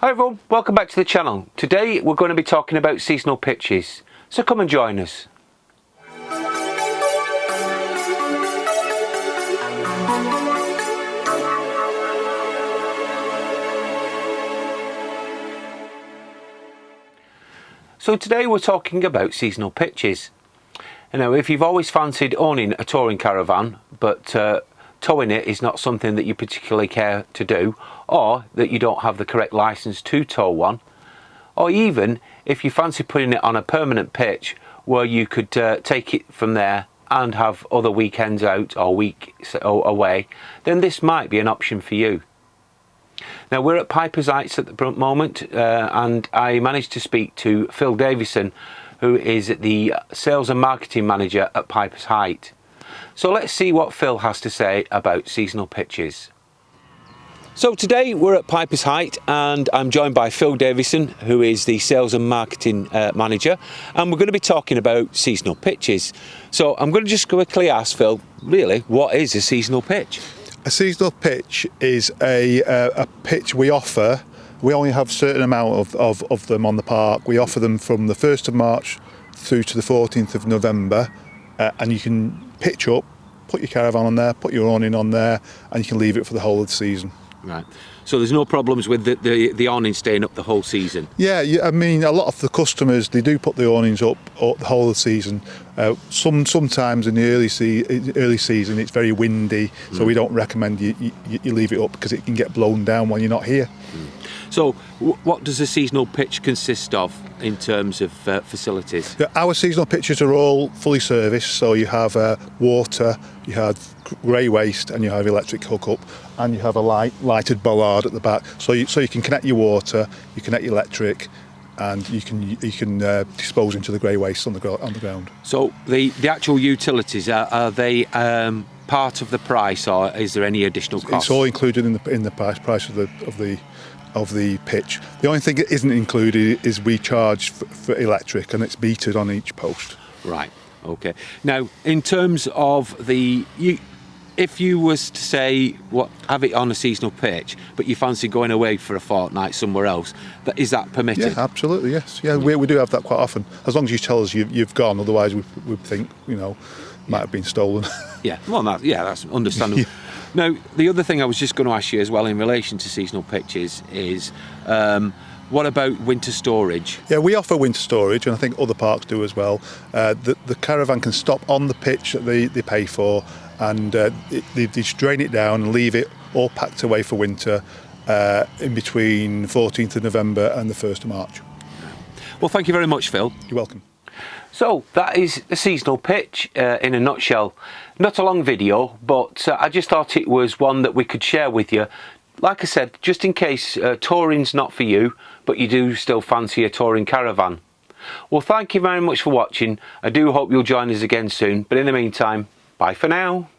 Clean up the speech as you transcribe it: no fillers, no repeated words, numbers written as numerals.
Hi everyone, welcome back to the channel. Today we're going to be talking about seasonal pitches, so come and join us. So today we're talking about seasonal pitches. Now if you've always fancied owning a touring caravan but towing it is not something that you particularly care to do, or that you don't have the correct license to tow one, or even if you fancy putting it on a permanent pitch where you could take it from there and have other weekends out or weeks away, then this might be an option for you. Now we're at Pipers Height at the moment and I managed to speak to Phil Davidson, who is the sales and marketing manager at Pipers Height. So let's see what Phil has to say about seasonal pitches. So today we're at Pipers Height and I'm joined by Phil Davidson, who is the sales and marketing manager, and we're going to be talking about seasonal pitches. So I'm going to just quickly ask Phil, really, what is a seasonal pitch? A seasonal pitch is a pitch we offer. We only have a certain amount of them on the park. We offer them from the 1st of March through to the 14th of November, and you can pitch up, put your caravan on there, put your awning on there, and you can leave it for the whole of the season. Right. So there's no problems with the awning staying up the whole season? Yeah, I mean, a lot of the customers, they do put the awnings up the whole of the season. Sometimes in the early season it's very windy, so we don't recommend you leave it up because it can get blown down when you're not here. So what does a seasonal pitch consist of in terms of facilities? Yeah, our seasonal pitches are all fully serviced, so you have water, you have grey waste, and you have electric hookup, and you have a lighted bollard at the back, so you can connect your water, you connect your electric, and you can dispose into the grey waste on the ground. So the actual utilities, are they part of the price, or is there any additional cost? It's all included in the price of the pitch. The only thing that isn't included is we charge for electric, and it's metered on each post. Right. Okay. Now, in terms of if you was to say have it on a seasonal pitch, but you fancy going away for a fortnight somewhere else, is that permitted? Yeah, absolutely. Yes. Yeah, we do have that quite often. As long as you tell us you've gone, otherwise we think might have been stolen. Yeah. Well, that's understandable. Yeah. Now, the other thing I was just going to ask you as well in relation to seasonal pitches is, what about winter storage? Yeah, we offer winter storage, and I think other parks do as well. The caravan can stop on the pitch that they pay for, and they just drain it down and leave it all packed away for winter in between 14th of November and the 1st of March. Well, thank you very much, Phil. You're welcome. So that is a seasonal pitch in a nutshell. Not a long video, but I just thought it was one that we could share with you. Like I said, just in case touring's not for you, but you do still fancy a touring caravan. Well, thank you very much for watching. I do hope you'll join us again soon, but in the meantime, bye for now.